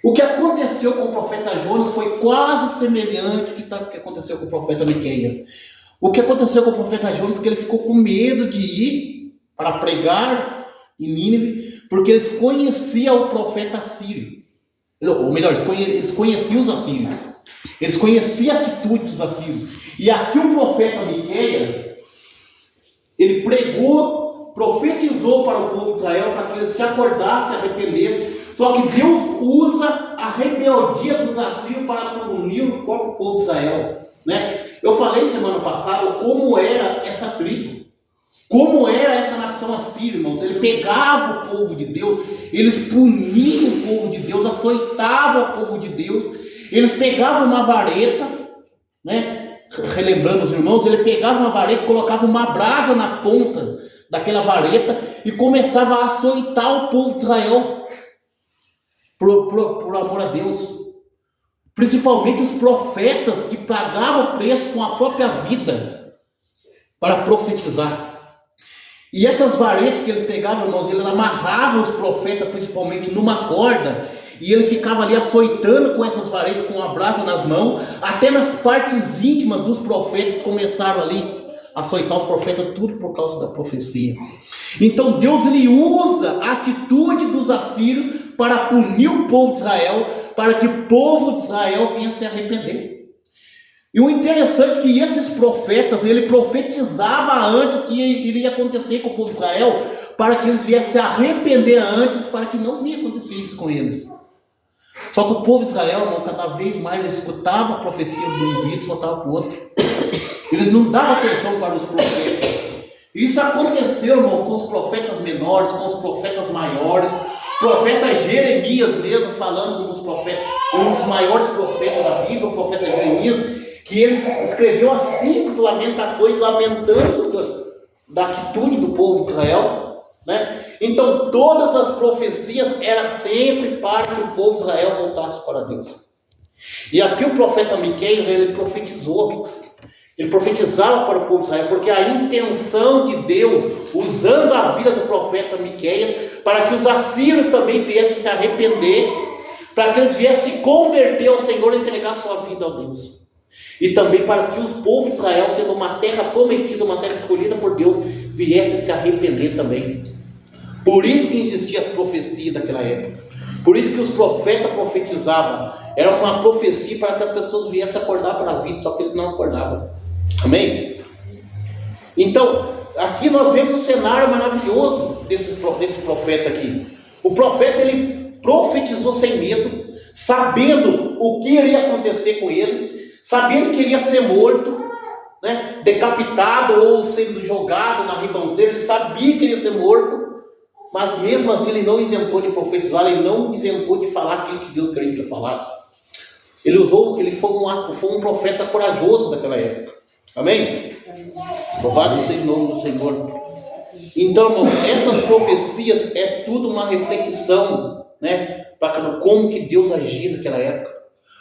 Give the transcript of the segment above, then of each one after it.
O que aconteceu com o profeta Jonas foi quase semelhante ao que aconteceu com o profeta Miqueias. O que aconteceu com o profeta Jonas é que ele ficou com medo de ir para pregar em Nínive, porque eles conheciam o profeta assírio. Ou melhor, eles conheciam os assírios. Eles conheciam a atitude dos assírios. E aqui o profeta Miqueias, ele pregou, profetizou para o povo de Israel para que eles se acordassem, arrependessem. Só que Deus usa a rebeldia dos assírios para punir o próprio povo de Israel, né? Eu falei semana passada como era essa tribo, como era essa nação assíria, irmãos. Ele pegava o povo de Deus, eles puniam o povo de Deus, açoitavam o povo de Deus. Eles pegavam uma vareta, né? Relembrando os irmãos, ele pegava uma vareta, colocava uma brasa na ponta daquela vareta e começava a açoitar o povo de Israel. Por amor a Deus, principalmente os profetas que pagavam preço com a própria vida para profetizar. E essas varetas que eles pegavam, irmãos, eles amarravam os profetas principalmente numa corda, e ele ficava ali açoitando com essas varetas, com a brasa nas mãos, até nas partes íntimas dos profetas começaram ali a açoitar os profetas, tudo por causa da profecia. Então Deus, ele usa a atitude dos assírios para punir o povo de Israel, para que o povo de Israel venha se arrepender. E o interessante é que esses profetas, ele profetizava antes o que iria acontecer com o povo de Israel, para que eles viessem se arrepender antes, para que não vinha acontecer isso com eles. Só que o povo de Israel, irmão, cada vez mais escutava a profecia de um ouvido e soltava para o outro. Eles não davam atenção para os profetas. Isso aconteceu, irmão, com os profetas menores, com os profetas maiores. Profeta Jeremias mesmo, falando dos profetas, um dos maiores profetas da Bíblia, o profeta Jeremias, que ele escreveu as 5 lamentações, lamentando da atitude do povo de Israel, né? Então todas as profecias eram sempre para que o povo de Israel voltasse para Deus. E aqui o profeta Miqueias, ele profetizou. Ele profetizava para o povo de Israel, porque a intenção de Deus, usando a vida do profeta Miqueias, para que os assírios também viessem se arrepender, para que eles viessem se converter ao Senhor e entregar sua vida a Deus. E também para que os povos de Israel, sendo uma terra prometida, uma terra escolhida por Deus, viessem se arrepender também. Por isso que existia a profecia daquela época. Por isso que os profetas profetizavam. Era uma profecia para que as pessoas viessem acordar para a vida, só que eles não acordavam. Amém? Então, aqui nós vemos um cenário maravilhoso desse profeta aqui. O profeta, ele profetizou sem medo, sabendo o que iria acontecer com ele, sabendo que iria ser morto, né, decapitado ou sendo jogado na ribanceira. Ele sabia que iria ser morto, mas mesmo assim ele não isentou de profetizar, ele não isentou de falar aquilo que Deus queria que ele falasse. Ele foi um profeta corajoso daquela época. Amém? Louvado seja o nome do Senhor. Então, irmão, essas profecias é tudo uma reflexão, né, para como que Deus agia naquela época.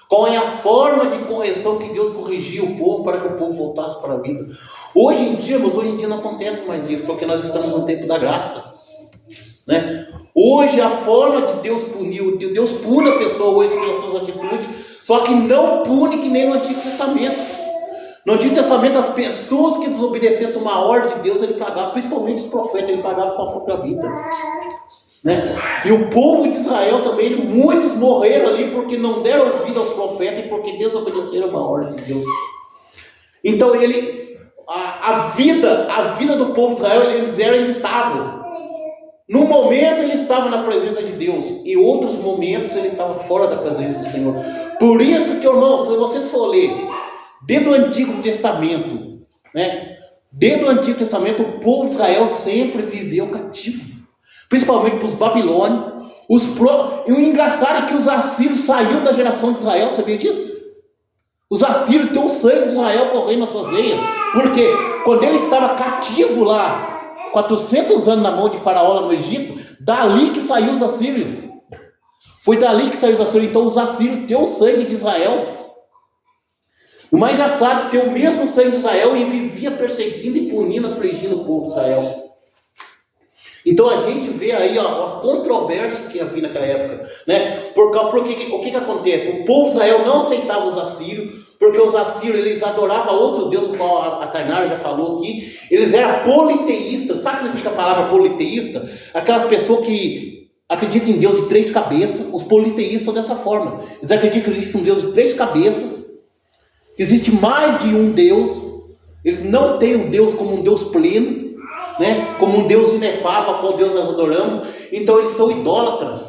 Qual é a forma de correção que Deus corrigia o povo para que o povo voltasse para a vida. Hoje em dia não acontece mais isso, porque nós estamos no tempo da graça, né? Hoje a forma de Deus punir, Deus pune a pessoa hoje pelas suas atitudes, só que não pune que nem no Antigo Testamento. No Antigo Testamento, as pessoas que desobedecessem uma ordem de Deus, ele pagava, principalmente os profetas, ele pagava com a própria vida, né? E o povo de Israel também, muitos morreram ali porque não deram ouvido aos profetas e porque desobedeceram uma ordem de Deus. Então a vida do povo de Israel, eles eram instáveis. Num momento ele estava na presença de Deus, em outros momentos ele estava fora da presença do Senhor. Por isso que, irmãos, se vocês for ler desde o Antigo Testamento, né? Desde o Antigo Testamento, o povo de Israel sempre viveu cativo, principalmente para os babilônios. E o engraçado é que os assírios saíram da geração de Israel, sabia disso? Os assírios têm o sangue de Israel correndo nas suas veias, porque quando ele estava cativo lá, 400 anos na mão de Faraó lá no Egito, dali que saiu os assírios. Foi dali que saiu os assírios. Então os assírios têm o sangue de Israel. O mais engraçado é ter o mesmo sangue de Israel e vivia perseguindo e punindo, afligindo o povo de Israel. Então a gente vê aí a controvérsia que havia naquela época, né? O que acontece? O povo de Israel não aceitava os assírios, porque os assírios eles adoravam outros deuses, como a Tainara já falou aqui. Eles eram politeístas. Sabe o que significa a palavra politeísta? Aquelas pessoas que acreditam em Deus de 3 cabeças. Os politeístas são dessa forma. Eles acreditam que existe um Deus de 3 cabeças, que existe mais de um Deus. Eles não têm o Deus como um Deus pleno, né? Como um Deus inefável, qual Deus nós adoramos. Então eles são idólatras.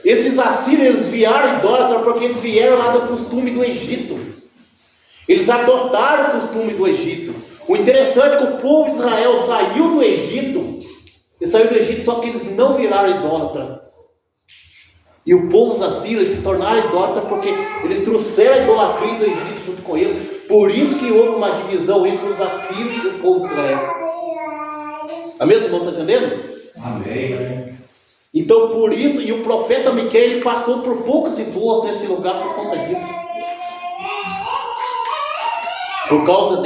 Esses assírios, eles vieram idólatras porque eles vieram lá do costume do Egito. Eles adotaram o costume do Egito. O interessante é que o povo de Israel saiu do Egito. Só que eles não viraram idólatra. E o povo dos assírios se tornaram idólatras porque eles trouxeram a idolatria do Egito junto com ele. Por isso que houve uma divisão entre os assírios e o povo de Israel. Amém, irmão? Estão entendendo? Amém. Então por isso, e o profeta Miqueias, ele passou por poucas e boas nesse lugar por conta disso. Por causa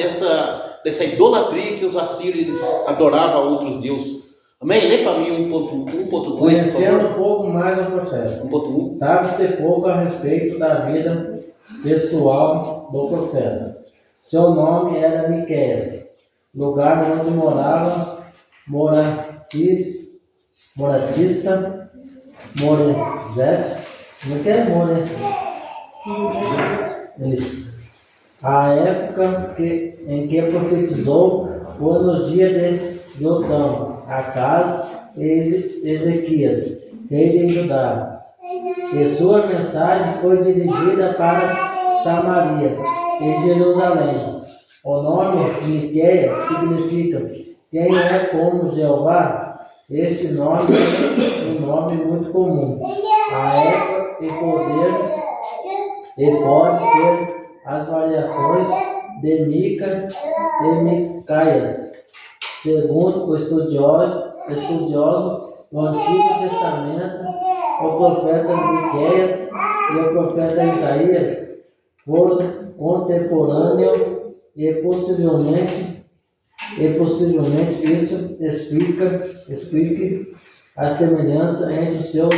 dessa idolatria que os assírios adoravam a outros deuses. Amém? Lê para mim 1.2. Conhecendo um pouco mais o profeta. 1.1. Sabe-se pouco a respeito da vida pessoal do profeta. Seu nome era Miqueias, lugar onde morava moratista, Moresete. Como é que é? Isso. A época em que profetizou foi nos dias de Jotão, Acaz e Ezequias, rei de Judá. E sua mensagem foi dirigida para Samaria e Jerusalém. O nome Miqueias significa quem é como Jeová. Este nome é um nome muito comum. A época e pode ter as variações de Mica e Micaias. Segundo o estudioso do Antigo Testamento, o profeta Miqueias e o profeta Isaías foram contemporâneos e possivelmente isso explique a semelhança entre os seus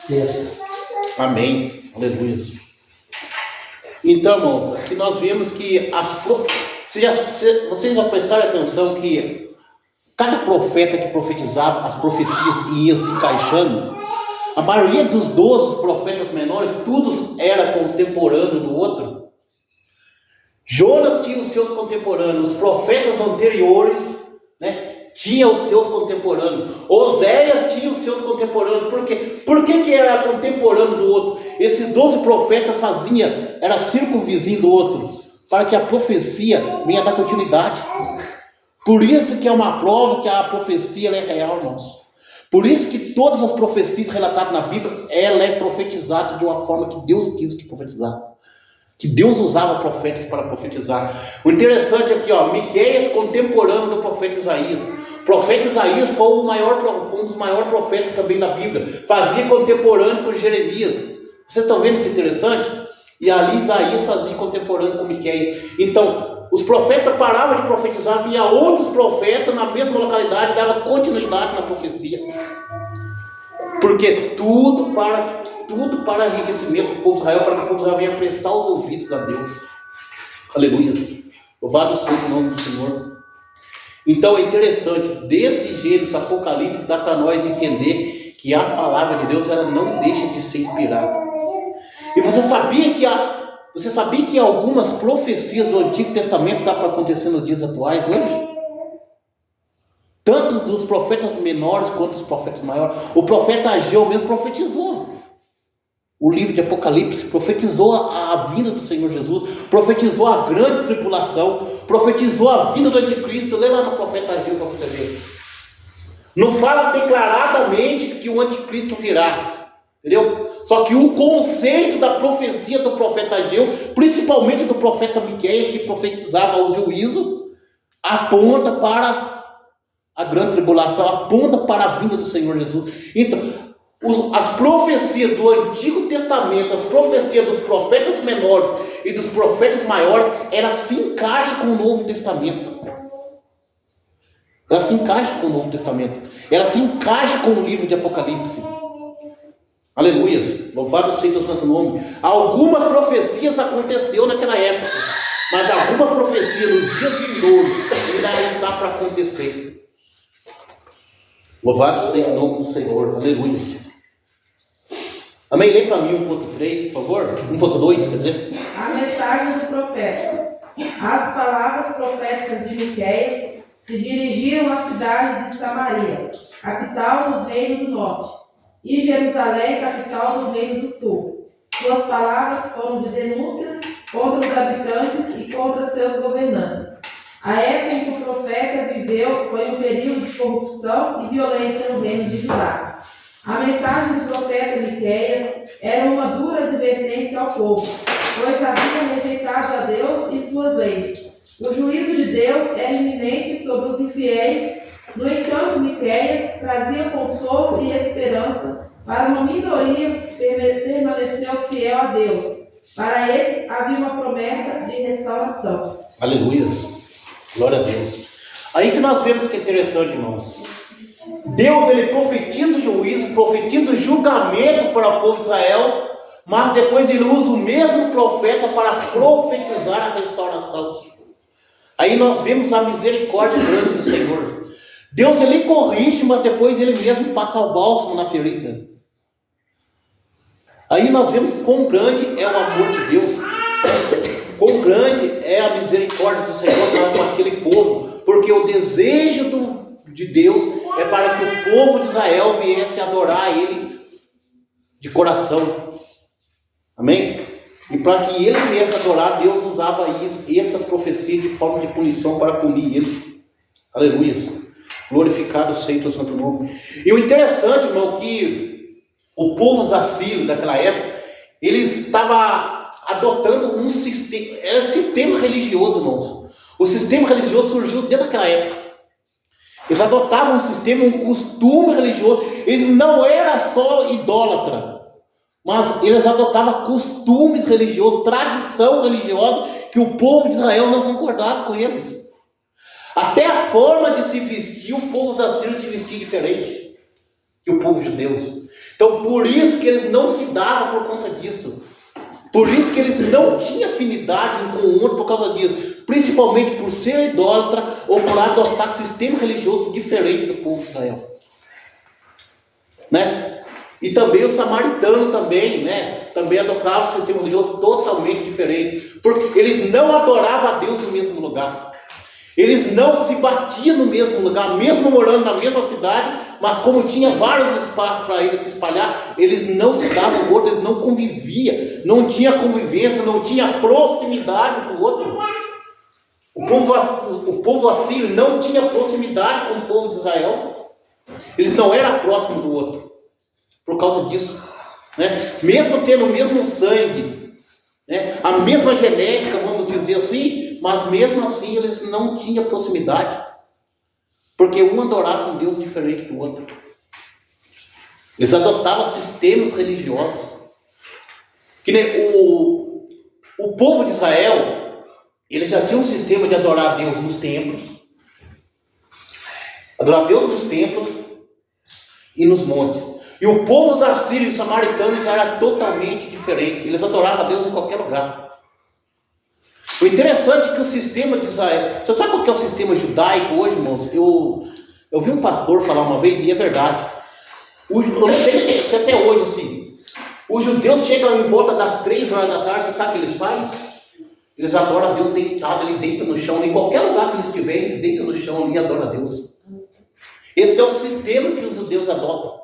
textos. Amém. Aleluia. Então, irmãos, aqui nós vemos que vocês já prestaram atenção que cada profeta que profetizava, as profecias iam se encaixando. A maioria dos 12 profetas menores, todos eram contemporâneos do outro. Jonas tinha os seus contemporâneos, os profetas anteriores, né, tinham os seus contemporâneos. Oséias tinha os seus contemporâneos. Por quê? Por que era contemporâneo do outro? Esses 12 profetas era circunvizinho do outro, para que a profecia venha dar continuidade. Por isso que é uma prova que a profecia é real, irmãos. Por isso que todas as profecias relatadas na Bíblia, ela é profetizada de uma forma que Deus quis que profetizar. Que Deus usava profetas para profetizar. O interessante aqui, Miqueias, contemporâneo do profeta Isaías. O profeta Isaías foi um dos maiores profetas também da Bíblia. Fazia contemporâneo com Jeremias. Vocês estão vendo que interessante? E ali Isaías fazia contemporâneo com Miqueias. Então, os profetas paravam de profetizar, vinha outros profetas na mesma localidade, dava continuidade na profecia. Porque tudo para enriquecimento do povo de Israel, para que o povo de Israel venha prestar os ouvidos a Deus. Aleluia. Louvado seja o nome do Senhor. Então é interessante, desde Gênesis, Apocalipse, dá para nós entender que a palavra de Deus ela não deixa de ser inspirada. E você sabia que algumas profecias do Antigo Testamento dá para acontecer nos dias atuais hoje? Tanto dos profetas menores quanto dos profetas maiores. O profeta Ageu mesmo profetizou. O livro de Apocalipse profetizou a vinda do Senhor Jesus, profetizou a grande tribulação, profetizou a vinda do anticristo. Lê lá no profeta Ageu para você ver. Não fala declaradamente que o anticristo virá, entendeu? Só que o conceito da profecia do profeta Ageu, principalmente do profeta Miqueias, que profetizava o juízo, aponta para a grande tribulação, aponta para a vinda do Senhor Jesus. Então, as profecias do Antigo Testamento, as profecias dos profetas menores e dos profetas maiores, elas se encaixam com o Novo Testamento. Ela se encaixa com o Novo Testamento. Ela se encaixa com o livro de Apocalipse. Aleluias. Louvado seja o santo nome. Algumas profecias aconteceram naquela época. Mas algumas profecias nos dias vindouros ainda está para acontecer. Louvado seja o nome do Senhor. Aleluia. Amém? Lê para mim 1.3, por favor. 1.2, quer dizer. A mensagem do profeta. As palavras proféticas de Miqueias se dirigiram à cidade de Samaria, capital do reino do norte, e Jerusalém, capital do reino do sul. Suas palavras foram de denúncias contra os habitantes e contra seus governantes. A época em que o profeta viveu foi um período de corrupção e violência no reino de Judá. A mensagem do profeta Miqueias era uma dura advertência ao povo, pois haviam rejeitado a Deus e suas leis. O juízo de Deus era iminente sobre os infiéis. No entanto, Miqueias trazia consolo e esperança para uma minoria que permaneceu fiel a Deus. Para esses havia uma promessa de restauração. Aleluias. Glória a Deus. Aí que nós vemos que é interessante, irmãos. Deus, ele profetiza juízo, profetiza julgamento para o povo de Israel, mas depois ele usa o mesmo profeta para profetizar a restauração. Aí nós vemos a misericórdia grande do Senhor. Deus, ele corrige, mas depois ele mesmo passa o bálsamo na ferida. Aí nós vemos quão grande é o amor de Deus, quão grande é a misericórdia do Senhor para com aquele povo, porque o desejo de Deus é para que o povo de Israel viesse adorar Ele de coração. Amém? E para que ele viesse adorar, Deus usava essas profecias de forma de punição para punir eles. Aleluia. Glorificado seja o santo nome. E o interessante, irmão, que o povo assírio daquela época, ele estava adotando um sistema, era sistema religioso, irmãos. O sistema religioso surgiu dentro daquela época. Eles adotavam um sistema, um costume religioso. Eles não eram só idólatras, mas eles adotavam costumes religiosos, tradição religiosa, que o povo de Israel não concordava com eles. Até a forma de se vestir, o povo assírio se vestia diferente que o povo judeu. Então, por isso que eles não se davam por conta disso. Por isso que eles não tinham afinidade um com o outro por causa disso. Principalmente por ser idólatra ou por adotar sistema religioso diferente do povo de Israel. Né? E também o samaritano também, né? Também adotava um sistema religioso totalmente diferente. Porque eles não adoravam a Deus no mesmo lugar. Eles não se batiam no mesmo lugar, mesmo morando na mesma cidade, mas como tinha vários espaços para eles se espalhar, eles não se davam com o outro, eles não conviviam, não tinha convivência, não tinha proximidade com o outro. O povo assírio não tinha proximidade com o povo de Israel. Eles não eram próximos do outro, por causa disso. Né? Mesmo tendo o mesmo sangue, né? A mesma genética, vamos dizer assim, mas mesmo assim eles não tinham proximidade, porque um adorava um Deus diferente do outro. Eles adotavam sistemas religiosos. Que nem o povo de Israel, eles já tinham um sistema de adorar a Deus nos templos, adorar a Deus nos templos e nos montes. E o povo assírio e samaritano já era totalmente diferente. Eles adoravam a Deus em qualquer lugar. O interessante é que o sistema de Israel... Você sabe qual que é o sistema judaico hoje, irmãos? Eu vi um pastor falar uma vez, e é verdade. Eu não sei se até hoje, assim, os judeus chegam em volta das 3 horas da tarde, você sabe o que eles fazem? Eles adoram a Deus deitado, ele deita no chão. Em qualquer lugar que eles estiverem, eles deitam no chão ali e adoram a Deus. Esse é o sistema que os judeus adotam.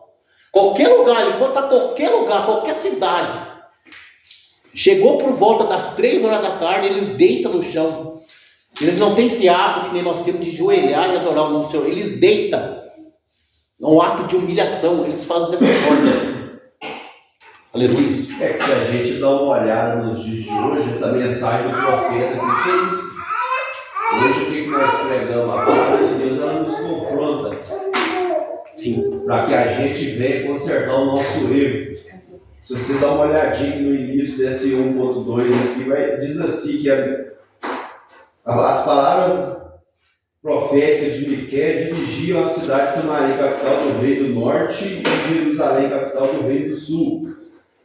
Qualquer lugar, ele pode estar em qualquer lugar, qualquer cidade. Chegou por volta das 3 horas da tarde, eles deitam no chão. Eles não têm esse hábito que nem nós temos de ajoelhar e adorar o nome do Senhor. Eles deitam. É um ato de humilhação. Eles fazem dessa forma. Aleluia. É que se a gente dá uma olhada nos dias de hoje, essa mensagem do profeta, que é isso? Hoje o que nós pregamos? A palavra de Deus, ela nos confronta. Sim. Para que a gente venha consertar o nosso erro. Se você dá uma olhadinha no início desse 1.2 aqui, diz assim que as palavras profética de Miqueias dirigiam a cidade de Samaria, capital do reino do norte, e Jerusalém, capital do reino do sul.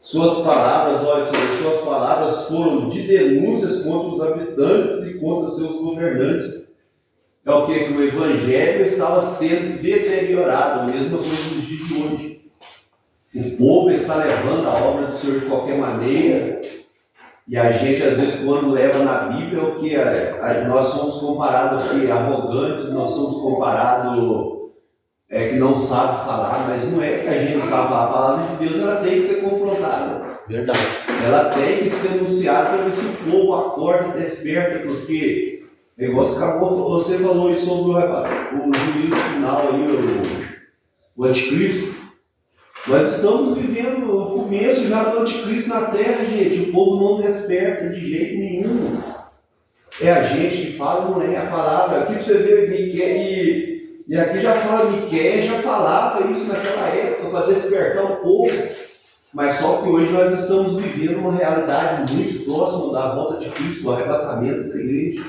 Suas palavras, olha, suas palavras foram de denúncias contra os habitantes e contra seus governantes. É o que o evangelho estava sendo deteriorado, a mesma coisa nos dias de hoje. O povo está levando a obra do Senhor de qualquer maneira, e a gente, às vezes, quando leva na Bíblia, o que nós somos comparados aqui, arrogantes, nós somos comparados que não sabe falar, mas não é que a gente sabe falar. A palavra de Deus, ela tem que ser confrontada. Verdade. Ela tem que ser anunciada para ver se o povo acorda e desperta, porque o negócio acabou. Você falou isso sobre o juízo final aí, o anticristo. Nós estamos vivendo o começo já do anticristo na terra, gente. O povo não desperta de jeito nenhum. É a gente que fala, não é a palavra. Aqui você vê e aqui já fala, Miqueias já falava isso naquela época para despertar o povo. Mas só que hoje nós estamos vivendo uma realidade muito próxima da volta de Cristo, do arrebatamento da igreja.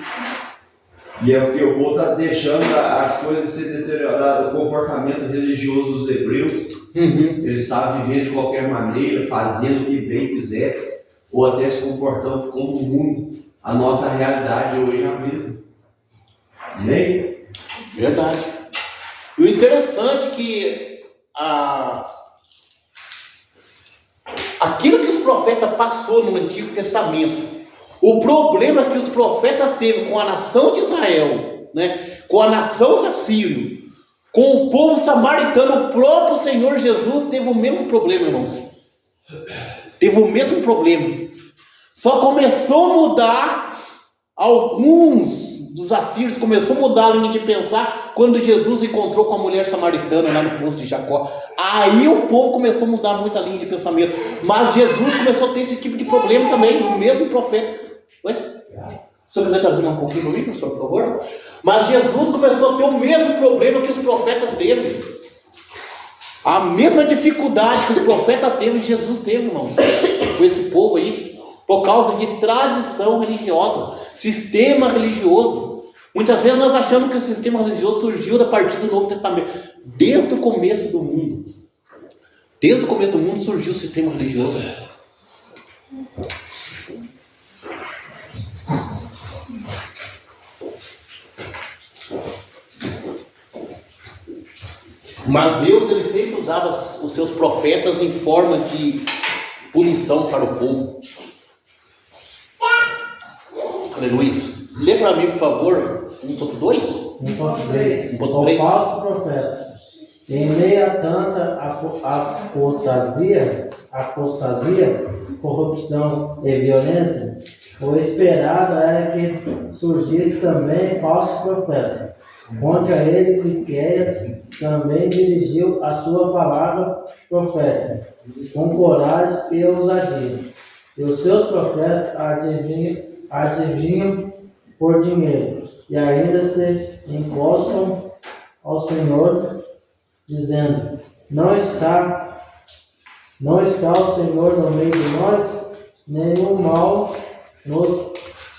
E é o que o povo está deixando as coisas se deteriorarem, o comportamento religioso dos hebreus. Eles estavam vivendo de qualquer maneira, fazendo o que bem quisesse, ou até se comportando como o mundo. A nossa realidade hoje é a mesma. Amém? Verdade. E o interessante é que aquilo que os profetas passou no Antigo Testamento, o problema que os profetas teve com a nação de Israel, né, com a nação assírio, com o povo samaritano, o próprio Senhor Jesus teve o mesmo problema, irmãos. Teve o mesmo problema. Só começou a mudar, alguns dos assírios começou a mudar a linha de pensar quando Jesus encontrou com a mulher samaritana lá no poço de Jacó. Aí o povo começou a mudar muito a linha de pensamento. Mas Jesus começou a ter esse tipo de problema também, o mesmo profeta. Ué? Se você quiser trazer um pouquinho para mim, pastor, por favor. Mas Jesus começou a ter o mesmo problema que os profetas teve. A mesma dificuldade que os profetas teve, Jesus teve, irmãos, com esse povo aí, por causa de tradição religiosa, sistema religioso. Muitas vezes nós achamos que o sistema religioso surgiu a partir do Novo Testamento. Desde o começo do mundo. Desde o começo do mundo surgiu o sistema religioso. Mas Deus, ele sempre usava os seus profetas em forma de punição para o povo. Aleluia. Lê para mim, por favor, 1.2. 1.3. O 1.3. falso profeta. Em meio a tanta apostasia, corrupção e violência, o esperado era que surgisse também falso profeta. Contra ele, Miqueias também dirigiu a sua palavra profética, com coragem e ousadia. E os seus profetas adivinham por dinheiro, e ainda se encostam ao Senhor, dizendo: Não está o Senhor no meio de nós, nenhum mal nos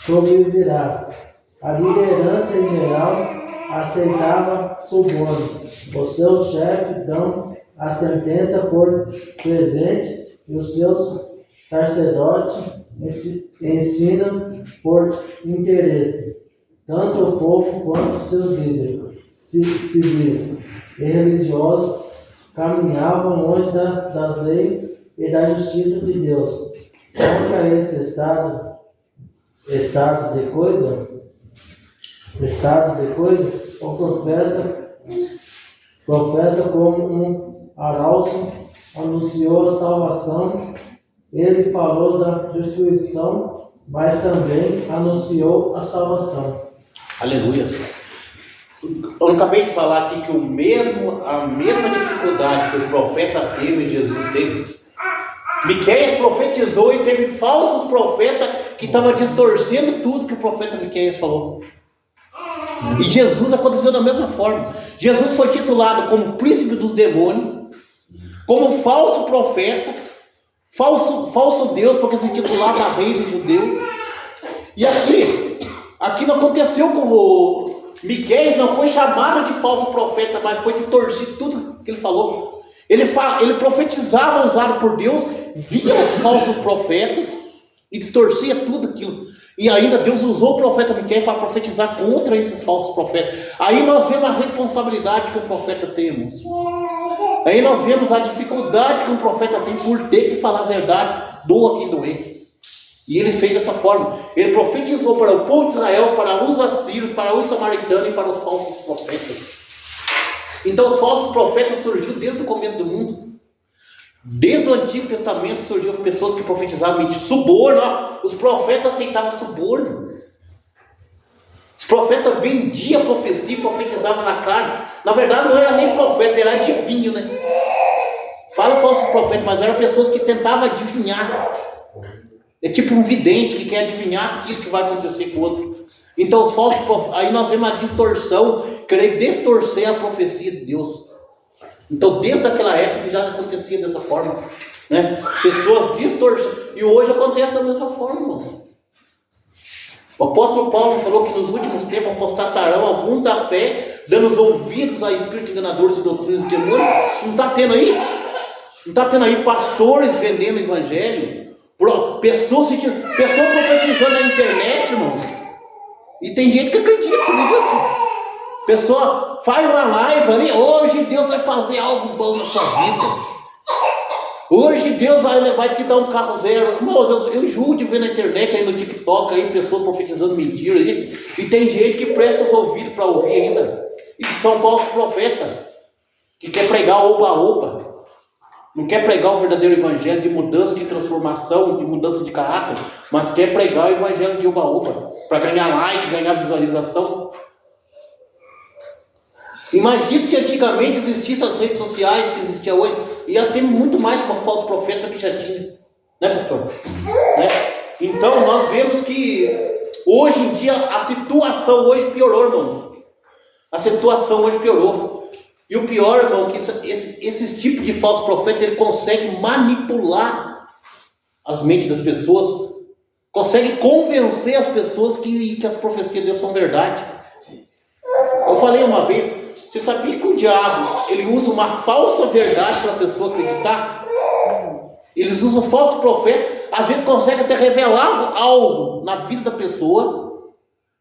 sobrevirá. A liderança em geral aceitava suborno. Os seus chefes dão a sentença por presente e os seus sacerdotes ensinam por interesse. Tanto o povo quanto seus líderes, civis e religiosos caminhavam longe das leis e da justiça de Deus. Contra esse estado de coisa, o profeta como um arauto anunciou a salvação. Ele falou da destruição, mas também anunciou a salvação. Aleluia. Eu acabei de falar aqui que a mesma dificuldade que os profetas teve, Jesus teve. Miqueias profetizou e teve falsos profetas que estavam distorcendo tudo que o profeta Miqueias falou. E Jesus aconteceu da mesma forma. Jesus foi titulado como príncipe dos demônios, como falso profeta, falso Deus, porque se titulava rei dos judeus. E aqui não aconteceu Miqueias não foi chamado de falso profeta, mas foi distorcido tudo que ele falou. Ele profetizava usado por Deus, via os falsos profetas e distorcia tudo aquilo. E ainda Deus usou o profeta Miqueias para profetizar contra esses falsos profetas. Aí nós vemos a responsabilidade que o profeta tem, irmãos. Aí nós vemos a dificuldade que um profeta tem por ter que falar a verdade, doa quem doer. E ele fez dessa forma. Ele profetizou para o povo de Israel, para os assírios, para os samaritanos e para os falsos profetas. Então os falsos profetas surgiram desde o começo do mundo. Desde o Antigo Testamento surgiram pessoas que profetizavam mentira. Suborno, os profetas aceitavam suborno. Os profetas vendiam a profecia e profetizavam na carne. Na verdade não era nem profeta, era adivinho, né? Fala falsos profetas, mas eram pessoas que tentavam adivinhar. É tipo um vidente que quer adivinhar aquilo que vai acontecer com o outro. Então os falsos profetas, aí nós vemos a distorção, querer distorcer a profecia de Deus. Então desde aquela época já acontecia dessa forma, né? Pessoas distorcendo. E hoje acontece da mesma forma, irmãos. O apóstolo Paulo falou que nos últimos tempos apostatarão alguns da fé, dando os ouvidos a espíritos enganadores e doutrinas de demônio. Não está tendo aí? Não está tendo aí pastores vendendo o evangelho? Pessoas profetizando na internet, irmãos. E tem gente que acredita nisso. Pessoa faz uma live ali, hoje Deus vai fazer algo bom na sua vida. Hoje Deus vai te dar um carro zero. Irmãos, eu enjoo de ver na internet, aí no TikTok, aí pessoas profetizando mentira aí. E tem gente que presta os ouvidos para ouvir ainda. E são falsos profetas, que quer pregar oba-oba. Não quer pregar o verdadeiro evangelho de mudança, de transformação, de mudança de caráter, mas quer pregar o evangelho de oba-oba, para ganhar like, ganhar visualização. Imagine se antigamente existissem as redes sociais que existiam hoje, ia ter muito mais para falso profeta do que já tinha, né, pastor? Né? Então nós vemos que hoje em dia a situação hoje piorou, irmãos. A situação hoje piorou. E o pior, irmão, que esse tipo de falso profeta, ele consegue manipular as mentes das pessoas, consegue convencer as pessoas que as profecias de Deus são verdade. Eu falei uma vez, você sabia que o diabo, ele usa uma falsa verdade para a pessoa acreditar? Eles usam falso profeta, às vezes consegue até revelar algo na vida da pessoa,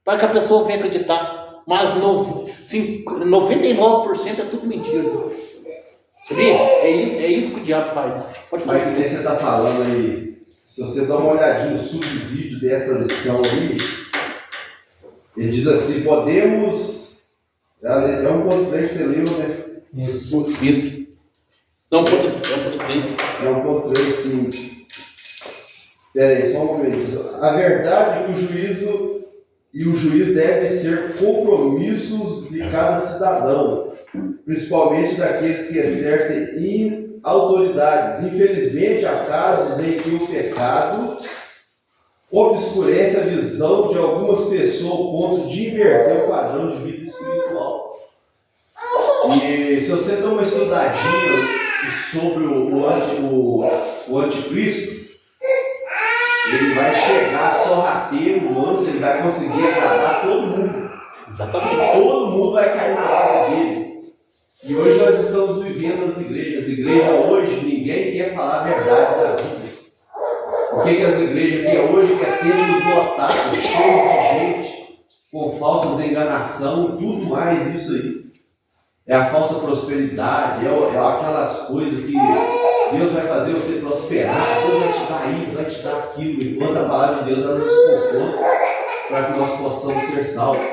para que a pessoa venha acreditar. Mas 99% é tudo mentira. Sabia? É isso que o diabo faz. Pode falar. Mas que nem você está falando aí, se você dá uma olhadinha no subsídio dessa lição aí, ele diz assim, podemos... É um ponto 3 que você leu, né? Isso. Não, é um ponto 3. É um ponto 3, sim. Espera aí, só um momento. A verdade é que o juiz deve ser compromissos de cada cidadão, principalmente daqueles que exercem autoridades. Infelizmente, há casos em que o pecado obscurece a visão de algumas pessoas ao ponto de inverter o padrão de vida espiritual. E se você dá uma estudadinha sobre o anticristo, ele vai chegar sorrateiro, manso, ele vai conseguir agradar todo mundo. Exatamente. Todo mundo vai cair na água dele. E hoje nós estamos vivendo nas igrejas. As igrejas hoje, ninguém quer falar a verdade da vida. O que as igrejas querem hoje? Quer termos lotados, cheios de gente, com falsas enganações, tudo mais isso aí. É a falsa prosperidade, é aquelas coisas que Deus vai fazer você prosperar, Deus vai te dar isso, vai te dar aquilo, enquanto a palavra de Deus ela nos conforta para que nós possamos ser salvos.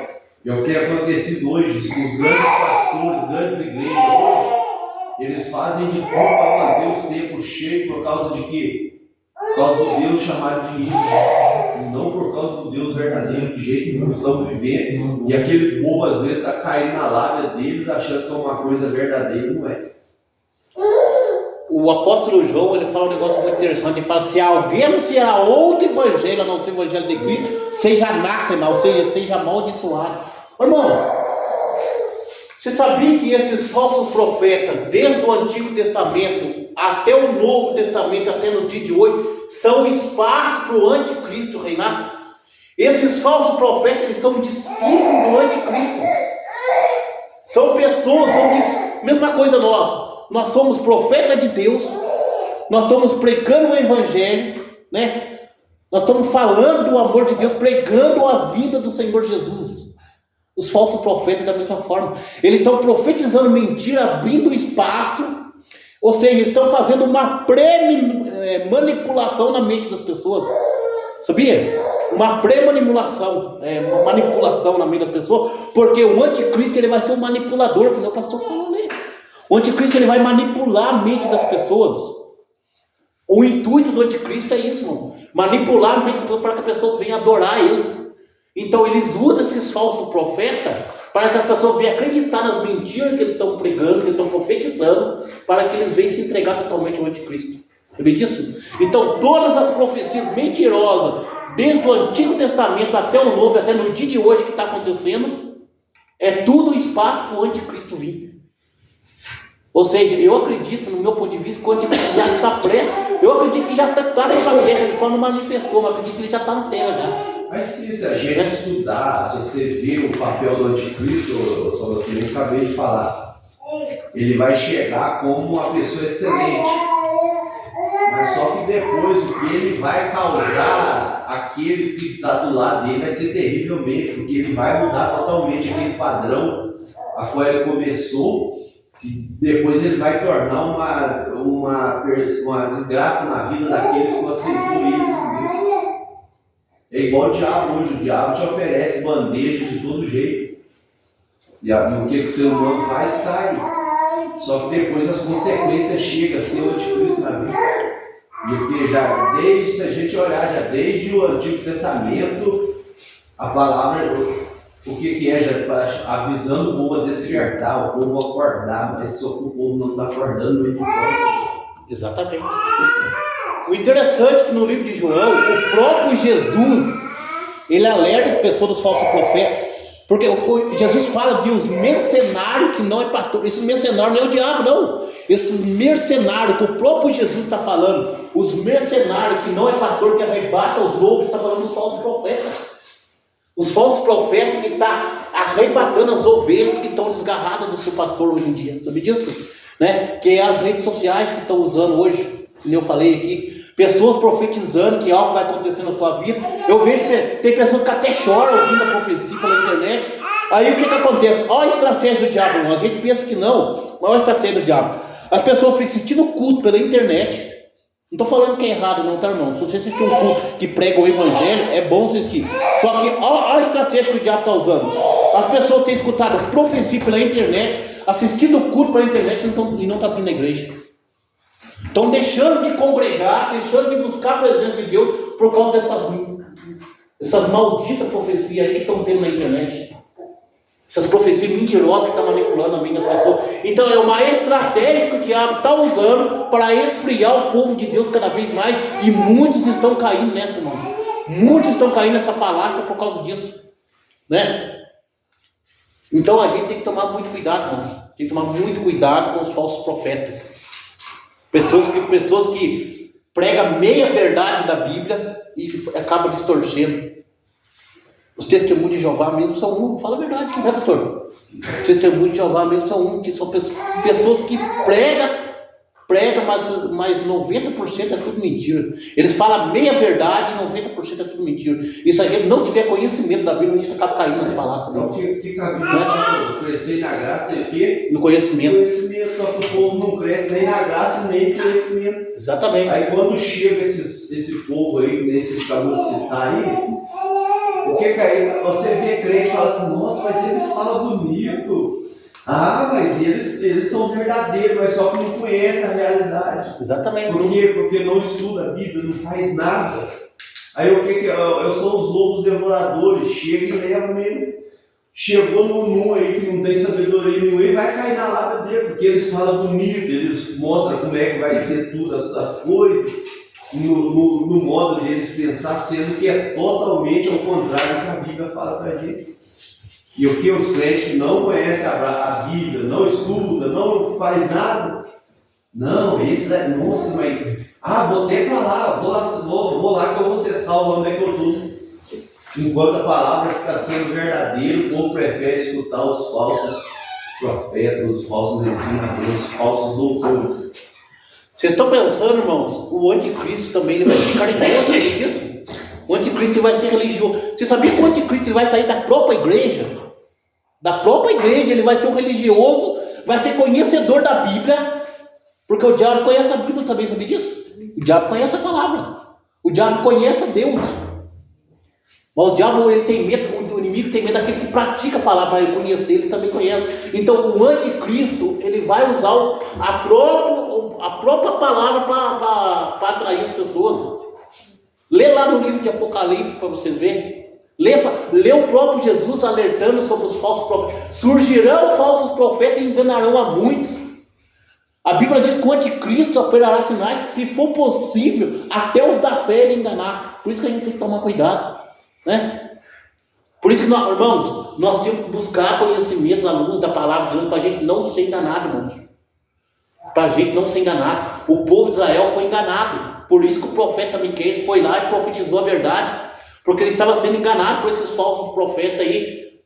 E é o que tem acontecido hoje, os grandes pastores, grandes igrejas, hoje, eles fazem de tudo para manter os templos cheios por causa de quê? Por causa do Deus chamado de ídolo, e não por causa do Deus verdadeiro, de jeito que nós estamos vivendo. E aquele povo às vezes está caindo na lábia deles, achando que é uma coisa verdadeira, não é. O apóstolo João, ele fala um negócio muito interessante, ele fala, se alguém anunciar outro evangelho, a não ser o evangelho de Cristo, seja anátema, ou seja, seja amaldiçoado. Irmão, você sabia que esses falsos profetas, desde o Antigo Testamento até o Novo Testamento, até nos dias de hoje, são espaço para o anticristo reinar? Esses falsos profetas, eles são discípulos do anticristo. São pessoas, mesma coisa nós somos profetas de Deus, nós estamos pregando o evangelho, né? Nós estamos falando do amor de Deus, pregando a vida do Senhor Jesus. Os falsos profetas da mesma forma, eles estão profetizando mentira, abrindo espaço, ou seja, eles estão fazendo uma manipulação na mente das pessoas, sabia? Uma pré-manipulação, uma manipulação na mente das pessoas, porque o anticristo ele vai ser um manipulador, que nem o pastor falou ali. O anticristo ele vai manipular a mente das pessoas. O intuito do anticristo é isso, irmão. Manipular a mente das pessoas para que as pessoas venham adorar ele. Então eles usam esses falsos profetas para que as pessoas venham acreditar nas mentiras que eles estão pregando, que eles estão profetizando, para que eles venham se entregar totalmente ao anticristo. Sabe disso? Então todas as profecias mentirosas, desde o Antigo Testamento até o Novo, até no dia de hoje que está acontecendo, é tudo espaço para o anticristo vir. Ou seja, eu acredito, no meu ponto de vista, que o anticristo já está prestes. Eu acredito que já está sobre a terra, ele só não manifestou, mas acredito que ele já está na terra já. Mas se a gente estudar, se você ver o papel do anticristo, eu acabei de falar, ele vai chegar como uma pessoa excelente. Mas só que depois o que ele vai causar aqueles que estão do lado dele vai ser terrivelmente, porque ele vai mudar totalmente aquele padrão a qual ele começou, e depois ele vai tornar uma desgraça na vida daqueles que aceitou ele. É igual o diabo hoje, o diabo te oferece bandejas de todo jeito. E o que o ser humano faz? Cai. Só que depois as consequências chegam a ser o anticristo na vida. Porque se a gente olhar já desde o Antigo Testamento, a palavra, o que é? Já avisando o povo a despertar, o povo a acordar, mas só que o povo não está acordando muito forte. Exatamente. O interessante é que no livro de João, o próprio Jesus, ele alerta as pessoas dos falsos profetas, porque Jesus fala de uns mercenários que não é pastor. Esse mercenário não é o diabo, não. Esses mercenários que o próprio Jesus está falando, os mercenários que não é pastor, que arrebata os lobos, está falando dos falsos profetas. Os falsos profetas que estão arrebatando as ovelhas que estão desgarradas do seu pastor hoje em dia. Sabe disso? Né? Que é as redes sociais que estão usando hoje, como eu falei aqui. Pessoas profetizando que algo vai acontecer na sua vida. Eu vejo que tem pessoas que até choram ouvindo a profecia pela internet. Aí o que acontece? Olha a estratégia do diabo, irmão. A gente pensa que não, mas olha a estratégia do diabo. As pessoas ficam assistindo culto pela internet. Não estou falando que é errado não, tá, irmão? Se você assistir um culto que prega o evangelho, é bom assistir. Só que olha a estratégia que o diabo está usando. As pessoas têm escutado profecia pela internet, assistindo o culto pela internet e não estão vindo na igreja. Estão deixando de congregar, deixando de buscar a presença de Deus por causa dessas malditas profecias aí que estão tendo na internet. Essas profecias mentirosas que estão manipulando a mente das pessoas. Então é uma estratégia que o diabo está usando para esfriar o povo de Deus cada vez mais. E muitos estão caindo nessa, irmãos. Muitos estão caindo nessa falácia por causa disso, né? Então a gente tem que tomar muito cuidado, irmãos. Tem que tomar muito cuidado com os falsos profetas. Pessoas que pregam meia verdade da Bíblia e que acabam distorcendo. Os testemunhos de Jeová mesmo são um, fala a verdade, né, pastor? Os testemunhos de Jeová mesmo são um, que são pessoas que pregam, mas 90% é tudo mentira. Eles falam meia verdade e 90% é tudo mentira. E se a gente não tiver conhecimento da Bíblia, a gente acaba caindo nas falácias. Então, que caminho crescer na graça e aqui? No conhecimento. Conhecimento, só que o povo não cresce nem na graça, nem no conhecimento. Exatamente. Aí quando chega esse povo aí, nesse que acabou de citar aí, o que aí? Você vê crente e fala assim, nossa, mas eles falam bonito. Ah, mas eles são verdadeiros, mas só que não conhecem a realidade. Exatamente. Por quê? Porque não estuda a Bíblia, não faz nada. Aí o que são os lobos devoradores, chega e leva mesmo. Chegou no aí que não tem sabedoria nenhuma e vai cair na lábia dele, porque eles falam bonito, eles mostram como é que vai ser tudo as coisas, no modo deles pensar, sendo que é totalmente ao contrário do que a Bíblia fala pra gente. E o que os crentes que não conhecem a Bíblia, não estudam, não faz nada, não, isso é, nossa, mas, vou até pra lá, vou lá que eu vou ser salvo onde é que eu estou. enquanto a palavra está sendo verdadeira, o povo prefere escutar os falsos profetas, os falsos ensinadores, os falsos doutores. Vocês estão pensando, irmãos, o anticristo também ele vai ser carinhoso, sabia disso? O anticristo vai ser religioso. Você sabia que o anticristo ele vai sair da própria igreja? Da própria igreja, ele vai ser um religioso, vai ser conhecedor da Bíblia, porque o diabo conhece a Bíblia também, sabia disso? O diabo conhece a palavra, o diabo conhece a Deus. Mas o diabo ele tem medo, o inimigo tem medo daquele que pratica a palavra, para ele conhecer, ele também conhece. Então o anticristo, ele vai usar a própria palavra para atrair as pessoas. Lê lá no livro de Apocalipse para vocês verem. Lê o próprio Jesus alertando sobre os falsos profetas. Surgirão falsos profetas e enganarão a muitos. A Bíblia diz que o anticristo operará sinais que, se for possível, até os da fé ele enganar. Por isso que a gente tem que tomar cuidado, né? Por isso que, irmãos, nós temos que buscar conhecimento à luz da palavra de Deus para a gente não ser enganado, irmãos. Para a gente não ser enganado. O povo de Israel foi enganado. Por isso que o profeta Miqueias foi lá e profetizou a verdade. Porque ele estava sendo enganado por esses falsos profetas aí.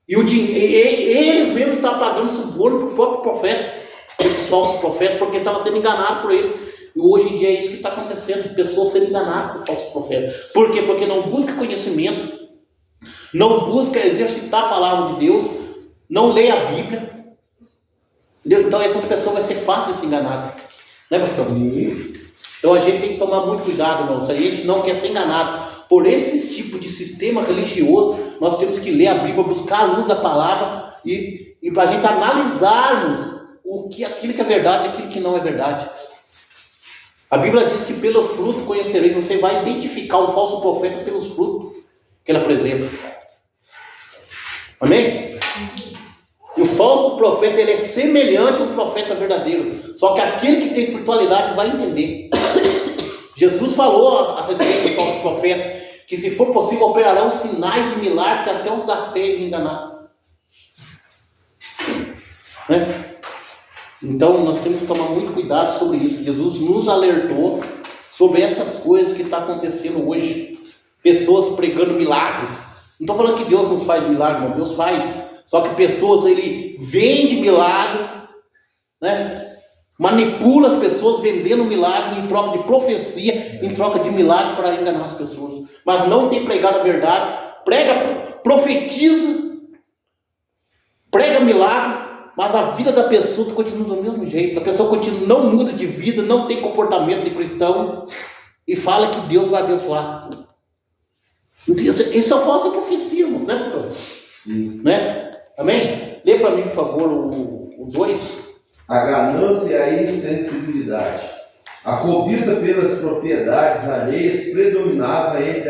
E eles mesmos estavam pagando suborno para o próprio profeta. Esses falsos profetas, porque estavam sendo enganados por eles. E hoje em dia é isso que está acontecendo. Pessoas sendo enganadas por falsos profetas. Por quê? Porque não busca conhecimento. Não busca exercitar a palavra de Deus. Não lê a Bíblia. Entendeu? Então essas pessoas vai ser fácil de se enganar. Né, pastor? Sim. Então a gente tem que tomar muito cuidado, irmão. Se a gente não quer ser enganado por esse tipo de sistema religioso, nós temos que ler a Bíblia, buscar a luz da palavra e para a gente analisarmos aquilo que é verdade e aquilo que não é verdade. A Bíblia diz que pelo fruto conhecereis. Você vai identificar um falso profeta pelos frutos que ele apresenta. Amém? E o falso profeta ele é semelhante ao profeta verdadeiro. Só que aquele que tem espiritualidade vai entender. Jesus falou a respeito do falso profeta que, se for possível, operarão sinais e milagres que até os da fé ele enganar. Né? Então nós temos que tomar muito cuidado sobre isso. Jesus nos alertou sobre essas coisas que estão acontecendo hoje. Pessoas pregando milagres. Não estou falando que Deus nos faz milagre, não. Deus faz. Só que pessoas, ele vende milagre, né? Manipula as pessoas vendendo milagre em troca de profecia, em troca de milagre para enganar as pessoas. Mas não tem pregado a verdade. Profetiza, prega milagre, mas a vida da pessoa continua do mesmo jeito. A pessoa não muda de vida, não tem comportamento de cristão e fala que Deus vai abençoar. Isso é falsa profecia, irmão, né, pastor? Sim. Né? Amém? Lê para mim, por favor, o 2. A ganância e a insensibilidade. A cobiça pelas propriedades alheias predominava entre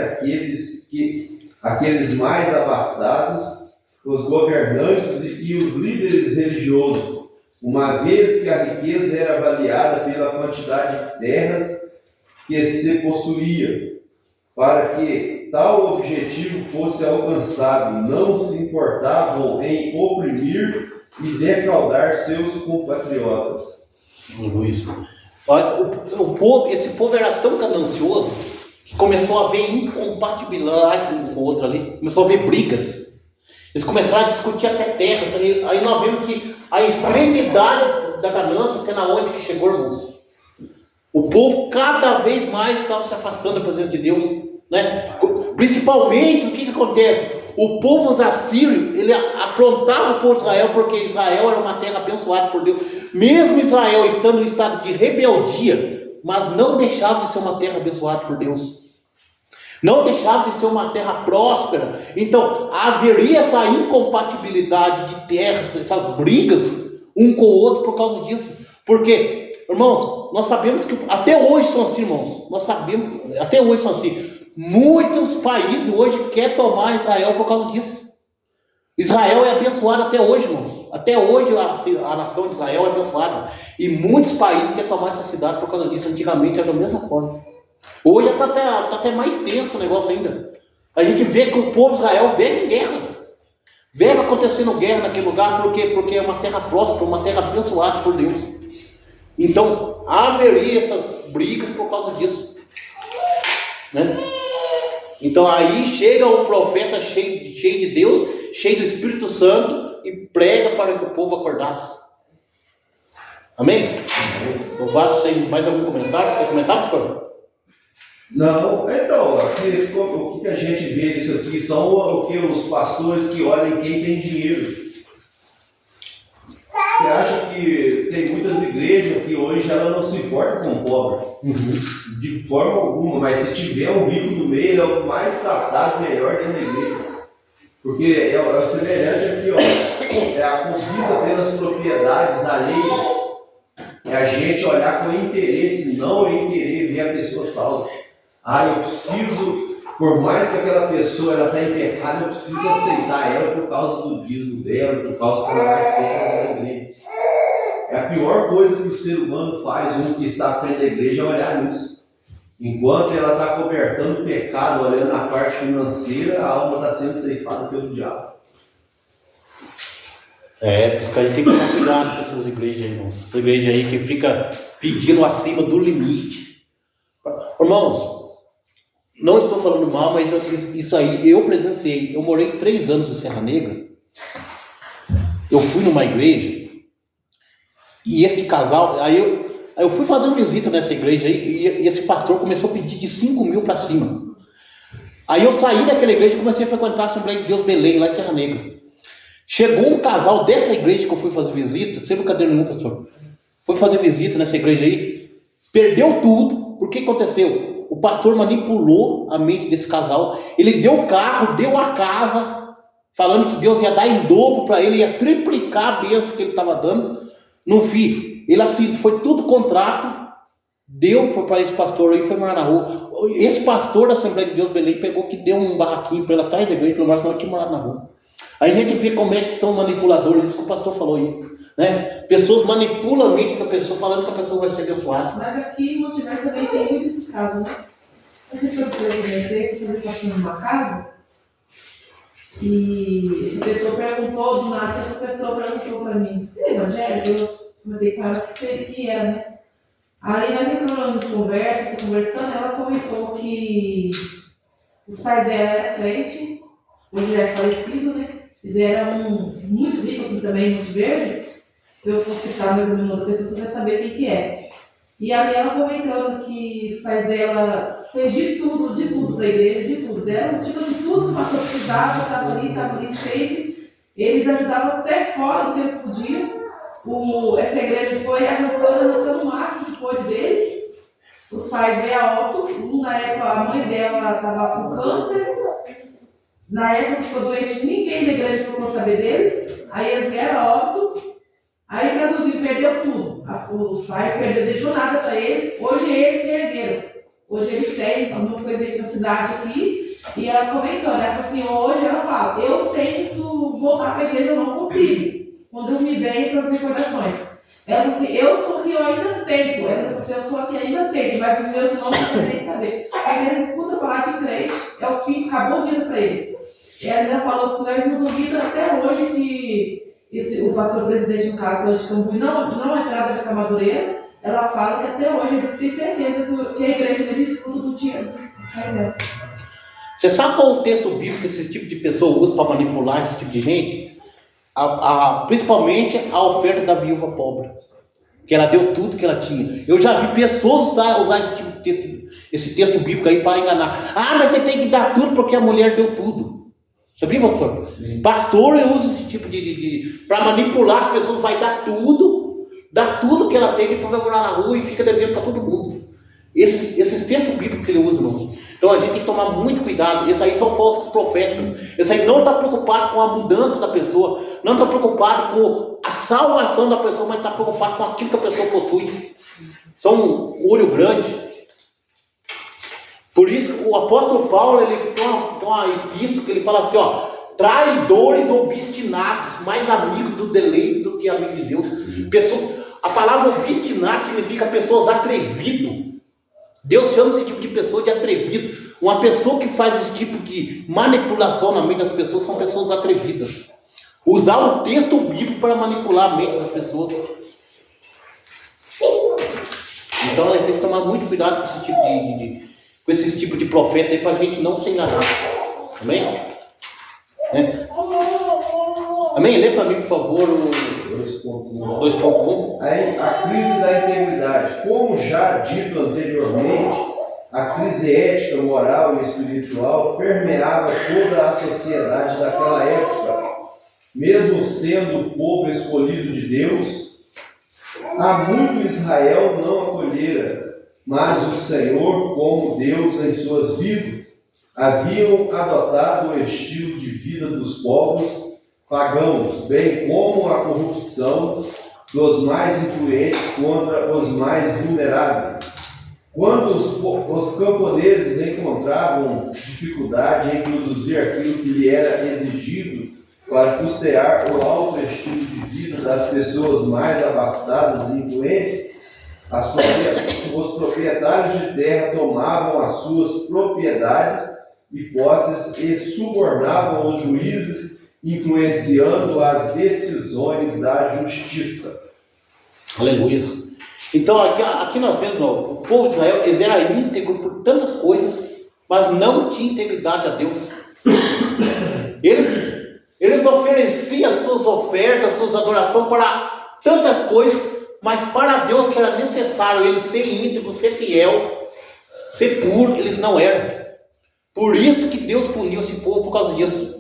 aqueles mais abastados, os governantes e os líderes religiosos, uma vez que a riqueza era avaliada pela quantidade de terras que se possuía. Para que tal objetivo fosse alcançado, não se importavam em oprimir e defraudar seus compatriotas. Luiz, esse povo era tão ganancioso que começou a haver incompatibilidade um com o outro ali, começou a haver brigas. Eles começaram a discutir até terras. Aí nós vemos que a extremidade da ganância até na onde que chegou, irmãos. O povo cada vez mais estava se afastando da presença de Deus, né? Principalmente, o que acontece? O povo assírio, ele afrontava o povo de Israel, porque Israel era uma terra abençoada por Deus. Mesmo Israel estando em estado de rebeldia, mas não deixava de ser uma terra abençoada por Deus. Não deixava de ser uma terra próspera. Então, haveria essa incompatibilidade de terras, essas brigas um com o outro por causa disso. Porque, irmãos, nós sabemos que até hoje são assim, irmãos. Nós sabemos, até hoje são assim. Muitos países hoje querem tomar Israel por causa disso. Israel é abençoado até hoje, irmãos. Até hoje a nação de Israel é abençoada. E muitos países querem tomar essa cidade por causa disso. Antigamente era da mesma forma. Hoje está até mais tenso o negócio ainda. A gente vê que o povo de Israel vive em guerra. Vive acontecendo guerra naquele lugar. Por quê? Porque é uma terra próspera, uma terra abençoada por Deus. Então, haveria essas brigas por causa disso. Né? Então aí chega um profeta cheio de Deus, cheio do Espírito Santo e prega para que o povo acordasse. Amém? Louvado seja. Mais algum comentário? Quer comentar, pastor? Não, então, o que a gente vê nisso aqui são os pastores que olham quem tem dinheiro. Você acha que tem muitas igrejas que hoje ela não se importa com o pobre, de forma alguma, mas se tiver um rico no meio, ele é o mais tratado, melhor dentro da igreja. Porque é semelhante aqui, ó, é a cobiça pelas propriedades alheias, é a gente olhar com interesse, não em querer ver a pessoa salva. Eu preciso, por mais que aquela pessoa ela está em pecado, eu preciso aceitar ela por causa do dízimo dela, por causa que ela vai ser da igreja. É a pior coisa que o ser humano faz, um que está à frente da igreja, é olhar nisso. Enquanto ela está cobertando o pecado, olhando a parte financeira, a alma está sendo ceifada pelo diabo. Porque a gente tem que tomar cuidado com essas igrejas, irmãos. Essa igreja aí que fica pedindo acima do limite. Irmãos, não estou falando mal, mas isso aí eu presenciei. Eu morei 3 anos em Serra Negra. Eu fui numa igreja e este casal, aí eu fui fazer uma visita nessa igreja aí, e esse pastor começou a pedir de 5 mil para cima. Aí eu saí daquela igreja e comecei a frequentar a Assembleia de Deus Belém, lá em Serra Negra. Chegou um casal dessa igreja que eu fui fazer visita, sem brincadeira nenhuma, pastor. Foi fazer visita nessa igreja aí, perdeu tudo. Por que aconteceu? O pastor manipulou a mente desse casal. Ele deu o carro, deu a casa, falando que Deus ia dar em dobro para ele, ia triplicar a bênção que ele estava dando. No fim, ele assim, foi tudo contrato, deu para esse pastor aí, foi morar na rua. Esse pastor da Assembleia de Deus Belém pegou que deu um barraquinho para ele atrás da igreja, pelo menos não tinha morado na rua. Aí a gente vê como é que são manipuladores, isso que o pastor falou aí, né? Pessoas manipulam a mente da pessoa, falando que a pessoa vai ser abençoada. Mas aqui em Montevideo também tem muitos esses casos, né? A gente foi fazer pastor numa casa e essa pessoa perguntou, do nada, essa pessoa perguntou para mim, você é evangélico? Eu comentei com ela que sei que era, né? Aí nós entramos em conversa, conversando, ela comentou que os pais dela eram crentes, hoje já é falecido, né? Eles eram muito ricos aqui também em Monte Verde. Se eu for citar mais ou menos outra pessoa, você vai saber quem que é. E ali ela comentando que os pais dela fez de tudo para a igreja, de tudo dela. Tipo assim, tudo que o pastor precisava, estava ali sempre. Eles ajudavam até fora do que eles podiam. Essa igreja foi arrancando o máximo que pôde deles. Os pais veio óbito. Na época, a mãe dela estava com câncer. Na época ficou doente, ninguém da igreja procurou saber deles. Aí eles vieram a óbito. Aí traduziu, perdeu tudo. Os pais perderam, deixou nada para eles. Hoje eles ergueram. Hoje eles têm algumas coisas aqui na cidade aqui. E ela comentou, né? Ela falou assim, hoje ela fala, eu tento voltar para a igreja, eu não consigo. Quando me vem essas recordações. Ela falou assim, eu sou que eu ainda tento. Ela falou assim, eu sou que ainda tento, mas os meus irmãos não querem saber. Quando eles escutam falar de crente, é o fim, acabou o dia para eles. E ela ainda falou assim, nós não duvidam até hoje que o pastor presidente, no caso hoje de Cambuí, não é nada de Camadureira. Ela fala que até hoje eles têm certeza que a igreja dele escuta do dia dos Israel. Você sabe qual é o texto bíblico que esse tipo de pessoa usa para manipular esse tipo de gente? Principalmente a oferta da viúva pobre, que ela deu tudo que ela tinha. Eu já vi pessoas usar esse texto bíblico aí para enganar. Mas você tem que dar tudo porque a mulher deu tudo. Sabia, pastor? Sim. Pastor usa esse tipo de para manipular as pessoas, vai dar tudo que ela tem, depois vai morar na rua e fica devendo para todo mundo. Esses textos bíblicos que ele usa, irmãos. Então a gente tem que tomar muito cuidado. Esses aí são falsos profetas. Esse aí não está preocupado com a mudança da pessoa, não está preocupado com a salvação da pessoa, mas está preocupado com aquilo que a pessoa possui. São um olho grande. Por isso o apóstolo Paulo, ele tem uma epístola que ele fala assim, traidores obstinados, mais amigos do deleite do que amigos de Deus. A palavra obstinado significa pessoas atrevidas. Deus chama esse tipo de pessoa de atrevido. Uma pessoa que faz esse tipo de manipulação na mente das pessoas são pessoas atrevidas. Usar o texto bíblico para manipular a mente das pessoas. Então ela tem que tomar muito cuidado com esse tipo com esses tipos de profeta aí para a gente não se enganar. Amém? Amém? Lê para mim, por favor, o 2.1. Aí, a crise da integridade. Como já dito anteriormente, a crise ética, moral e espiritual permeava toda a sociedade daquela época. Mesmo sendo o povo escolhido de Deus, há muito Israel não acolhera, mas o Senhor, como Deus em suas vidas, haviam adotado o estilo de vida dos povos pagãos, bem como a corrupção dos mais influentes contra os mais vulneráveis. Quando os camponeses encontravam dificuldade em produzir aquilo que lhe era exigido para custear o alto estilo de vida das pessoas mais abastadas e influentes, os proprietários de terra tomavam as suas propriedades e posses e subornavam os juízes, influenciando as decisões da justiça. Aleluia. Então aqui nós vemos, o povo de Israel, eles eram íntegros por tantas coisas, mas não tinha integridade a Deus. Eles ofereciam suas ofertas, suas adorações para tantas coisas, mas para Deus que era necessário eles ser íntegros, ser fiel, ser puro, eles não eram. Por isso que Deus puniu esse povo por causa disso.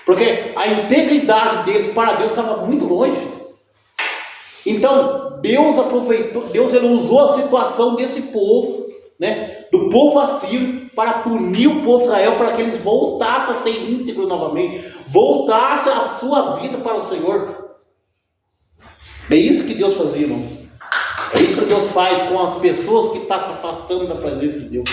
Porque a integridade deles para Deus estava muito longe. Então Deus aproveitou, ele usou a situação desse povo, do povo assírio, para punir o povo de Israel, para que eles voltassem a ser íntegros novamente, voltassem a sua vida para o Senhor. É isso que Deus fazia, irmãos. É isso que Deus faz com as pessoas que estão se afastando da presença de Deus.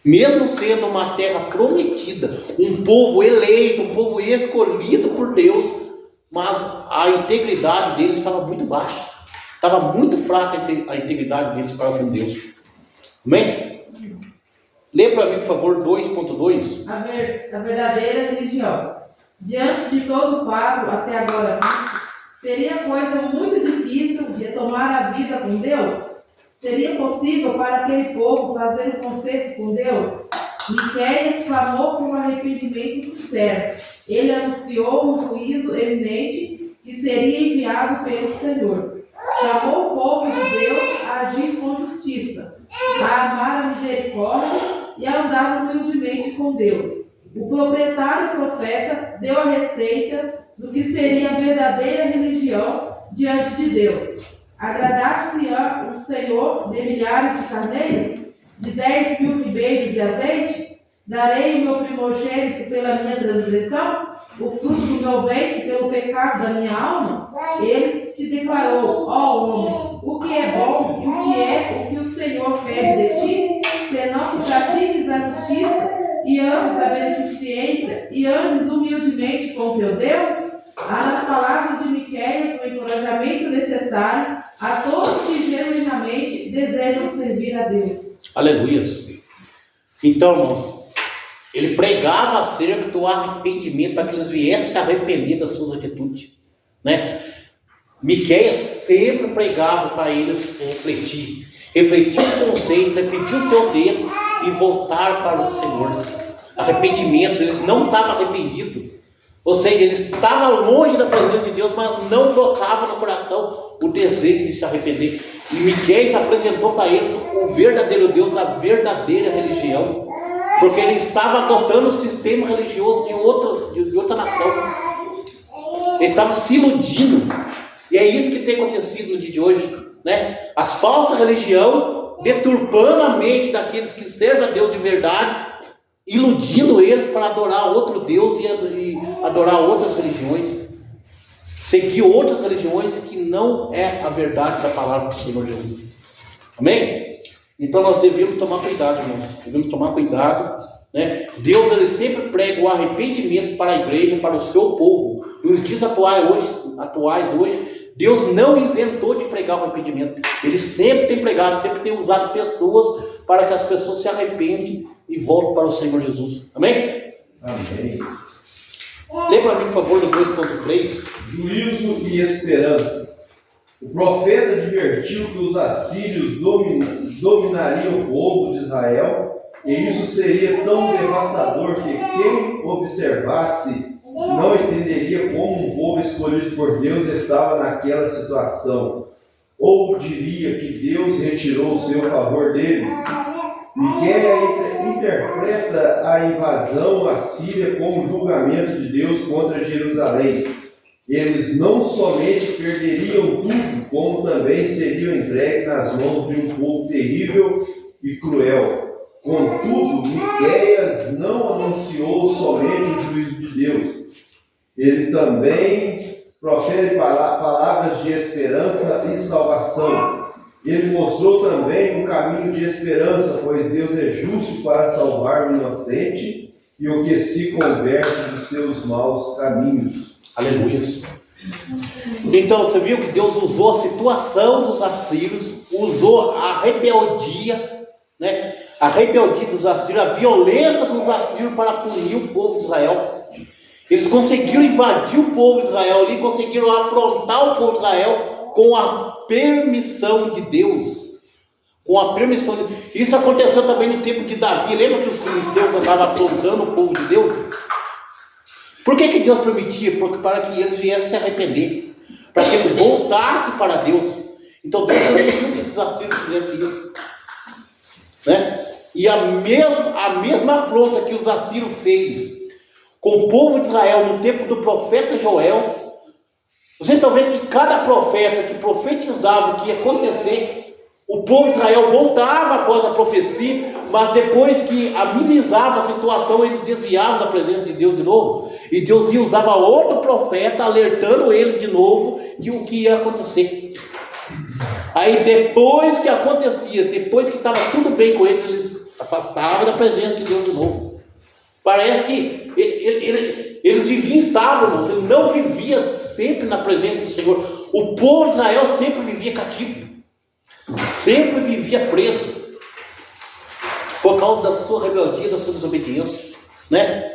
Mesmo sendo uma terra prometida, um povo eleito, um povo escolhido por Deus, mas a integridade deles estava muito baixa. Estava muito fraca a integridade deles para com Deus. Amém? Lê para mim, por favor, 2.2. A verdadeira religião. Diante de todo o quadro até agora visto, seria coisa muito difícil retomar a vida com Deus? Seria possível para aquele povo fazer um concerto com Deus? Miqueias clamou por um arrependimento sincero. Ele anunciou um juízo eminente que seria enviado pelo Senhor. Chamou o povo de Deus a agir com justiça, a amar a misericórdia e a andar humildemente com Deus. O proprietário profeta deu a receita do que seria a verdadeira religião diante de Deus. Agradar-se-á o Senhor de milhares de carneiros, de 10.000 ribeiros de azeite? Darei o meu primogênito pela minha transgressão, o fruto do meu ventre pelo pecado da minha alma? Ele te declarou, ó homem, o que é bom e o que é o que o Senhor pede de ti, senão que pratiques a justiça e andes a beneficência e andes humildemente com teu Deus? Há nas palavras de Miqueias o encorajamento necessário a todos que genuinamente desejam servir a Deus. Aleluia. Então, irmãos, ele pregava acerca do arrependimento, para que eles viessem a arrepender das suas atitudes. Miqueias sempre pregava para eles refletir os conceitos, refletir os seus erros e voltar para o Senhor. Arrependimento, eles não estavam arrependidos. Ou seja, eles estavam longe da presença de Deus, mas não brotava no coração o desejo de se arrepender. E Miqueias apresentou para eles o verdadeiro Deus, a verdadeira religião, porque ele estava adotando o sistema religioso de outra nação. Ele estava se iludindo. E é isso que tem acontecido no dia de hoje, As falsas religiões deturpando a mente daqueles que servem a Deus de verdade, iludindo eles para adorar outro Deus e adorar outras religiões, seguir outras religiões que não é a verdade da palavra do Senhor Jesus. Amém? Então nós devemos tomar cuidado, irmãos. Devemos tomar cuidado, Deus, ele sempre prega o arrependimento para a igreja, para o seu povo. Nos dias atuais hoje, Deus não isentou de pregar o arrependimento. Ele sempre tem pregado, sempre tem usado pessoas para que as pessoas se arrependem e voltem para o Senhor Jesus. Amém? Amém. Lê para mim, por favor, do 2.3. Juízo e esperança. O profeta advertiu que os assírios dominariam o povo de Israel, e isso seria tão devastador que quem observasse não entenderia como um povo escolhido por Deus estava naquela situação, ou diria que Deus retirou o seu favor deles. Miqueias interpreta a invasão assíria como julgamento de Deus contra Jerusalém. Eles não somente perderiam tudo, como também seriam entregues nas mãos de um povo terrível e cruel. Contudo, Miqueias não anunciou somente o juízo de Deus. Ele também profere palavras de esperança e salvação. Ele mostrou também um caminho de esperança, pois Deus é justo para salvar o inocente e o que se converte dos seus maus caminhos. Aleluia. Então, você viu que Deus usou a situação dos assírios, usou a rebeldia, né? A rebeldia dos assírios, a violência dos assírios para punir o povo de Israel. Eles conseguiram invadir o povo de Israel ali, conseguiram afrontar o povo de Israel com a permissão de Deus. Com a permissão de Deus. Isso aconteceu também no tempo de Davi. Lembra que os filisteus andavam afrontando o povo de Deus? Por que Deus permitia? Porque para que eles viessem se arrepender, para que eles voltassem para Deus. Então Deus permitiu que esses assírios fizessem isso, né? E a mesma afronta que os assírios fez com o povo de Israel no tempo do profeta Joel, vocês estão vendo que cada profeta que profetizava o que ia acontecer, o povo de Israel voltava após a profecia, mas depois que amenizava a situação, eles desviavam da presença de Deus de novo. E Deus usava outro profeta alertando eles de novo de o que ia acontecer. Aí depois que acontecia, depois que estava tudo bem com eles, eles afastavam da presença de Deus de novo. Parece que eles viviam estáveis, ele não vivia sempre na presença do Senhor. O povo de Israel sempre vivia cativo, sempre vivia preso, por causa da sua rebeldia, da sua desobediência, né?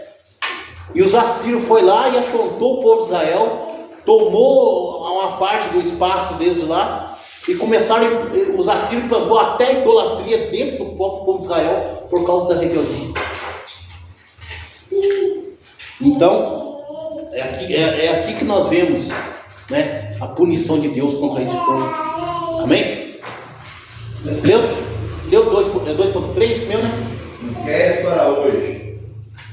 E os assírios foi lá e afrontou o povo de Israel, tomou uma parte do espaço deles lá, e começaram, os assírios plantou até a idolatria dentro do próprio povo de Israel, por causa da rebeldia. Então, é aqui que nós vemos, né, a punição de Deus contra esse povo. Amém? Leu 2.3, meu, né? Miqueias para hoje.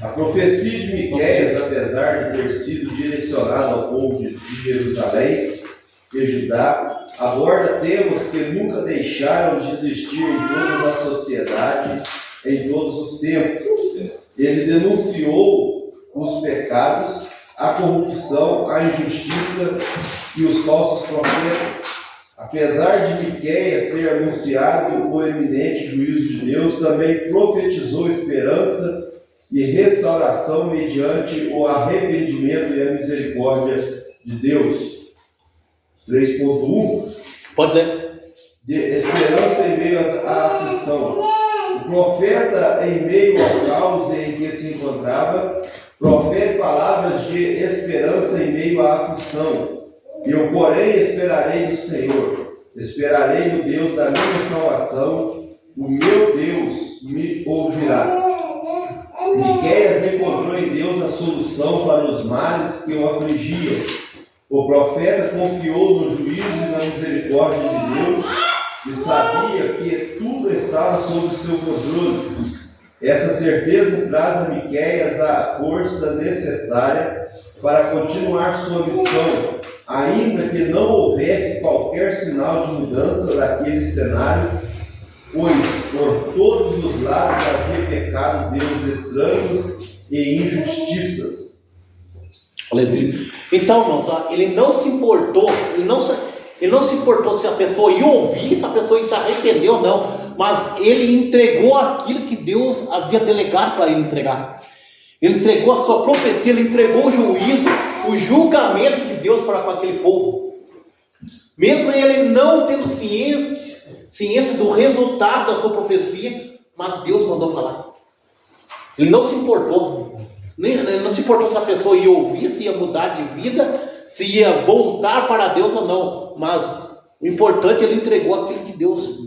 A profecia de Miqueias, apesar de ter sido direcionada ao povo de Jerusalém e Judá, aborda temas que nunca deixaram de existir em toda a sociedade, em todos os tempos. Ele denunciou os pecados, a corrupção, a injustiça e os falsos profetas. Apesar de Miqueias ter anunciado o eminente juízo de Deus, também profetizou esperança e restauração mediante o arrependimento e a misericórdia de Deus. 3.1. Pode ler. De esperança em meio à aflição. O profeta, em meio ao caos em que se encontrava, profere palavras de esperança em meio à aflição. Eu, porém, esperarei do Senhor, esperarei no Deus da minha salvação, o meu Deus me ouvirá. Miqueias encontrou em Deus a solução para os males que o afligiam. O profeta confiou no juízo e na misericórdia de Deus e sabia que tudo estava sob seu controle. Essa certeza traz a Miqueias a força necessária para continuar sua missão, ainda que não houvesse qualquer sinal de mudança daquele cenário, pois por todos os lados havia pecado deuses estranhos e injustiças. Aleluia. Então, irmãos, ele não se importou, ele não se importou se a pessoa ia ouvir, se a pessoa ia se arrepender ou não, mas ele entregou aquilo que Deus havia delegado para ele entregar. Ele entregou a sua profecia, ele entregou o juízo, o julgamento de Deus para com aquele povo. Mesmo ele não tendo ciência do resultado da sua profecia, mas Deus mandou falar. Ele não se importou. Ele não se importou se a pessoa ia ouvir, se ia mudar de vida, se ia voltar para Deus ou não. Mas O importante é ele entregou aquilo que Deus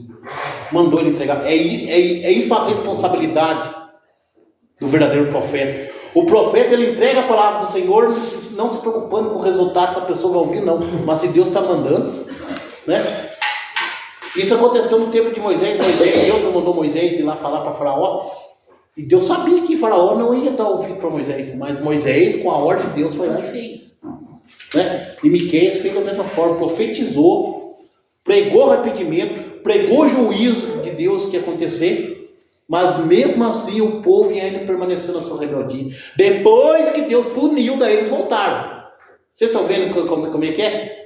mandou ele entregar. É isso a responsabilidade do verdadeiro profeta. O profeta, ele entrega a palavra do Senhor, não se preocupando com o resultado, se a pessoa vai ouvir, não. Mas se Deus está mandando, né? Isso aconteceu no tempo de Moisés. Deus não mandou Moisés ir lá falar para Faraó. E Deus sabia que Faraó não ia dar ouvido para Moisés. Mas Moisés, com a ordem de Deus, foi lá e fez. Né? E Miqueias fez da mesma forma. Profetizou, pregou arrependimento, pregou o juízo de Deus que ia acontecer. Mas mesmo assim o povo ainda permaneceu na sua rebeldia. Depois que Deus puniu, daí eles voltaram. Vocês estão vendo como é que é?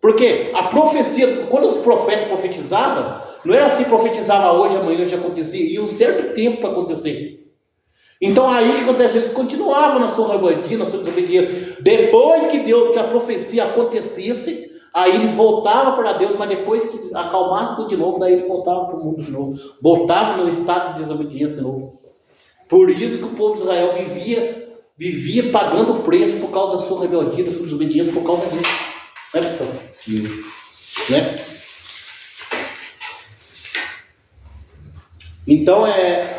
Porque a profecia, quando os profetas profetizavam, não era assim, profetizava hoje, amanhã já acontecia, ia um certo tempo para acontecer. Então aí o que acontece? Eles continuavam na sua rebeldia, na sua desobediência. Depois que a profecia acontecesse, aí eles voltavam para Deus, mas depois que acalmasse tudo de novo, daí eles voltavam para o mundo de novo. Voltavam no estado de desobediência de novo. Por isso que o povo de Israel vivia pagando o preço por causa da sua rebeldia, da sua desobediência, por causa disso. Né, pastor? Sim. Né? Então,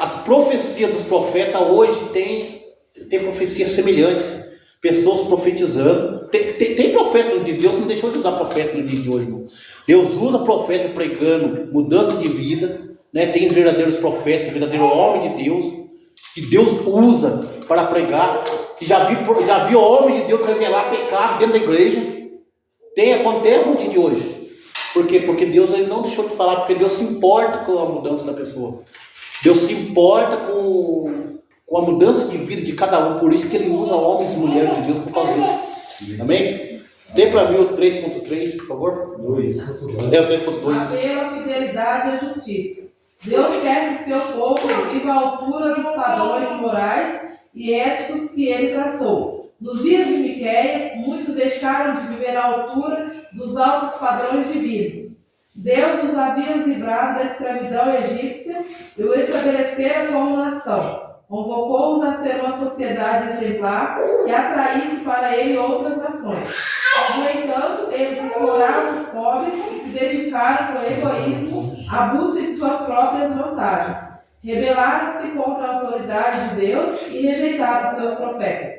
as profecias dos profetas hoje tem profecias semelhantes. Pessoas profetizando. Tem profeta de Deus, não deixou de usar profeta no dia de hoje. Não. Deus usa profeta pregando mudança de vida. Né? Tem os verdadeiros profetas, verdadeiro homem de Deus, que Deus usa para pregar. Que já viu homem de Deus revelar pecado dentro da igreja. Acontece no dia de hoje. Por quê? Porque Deus ele não deixou de falar, porque Deus se importa com a mudança da pessoa. Deus se importa com a mudança de vida de cada um. Por isso que ele usa homens e mulheres de Deus por causa disso. Amém? Dê para mim o 3.3, por favor. 2. É o 3.2. Pela fidelidade e a justiça. Deus quer que seu povo viva à altura dos padrões morais e éticos que ele traçou. Nos dias de Miqueias, muitos deixaram de viver à altura dos altos padrões divinos. Deus nos havia livrado da escravidão egípcia e o estabelecera como nação. Convocou-os a ser uma sociedade exemplar que atraísse para ele outras nações. No entanto, eles exploraram os pobres e se dedicaram com egoísmo à busca de suas próprias vantagens. Rebelaram-se contra a autoridade de Deus e rejeitaram seus profetas.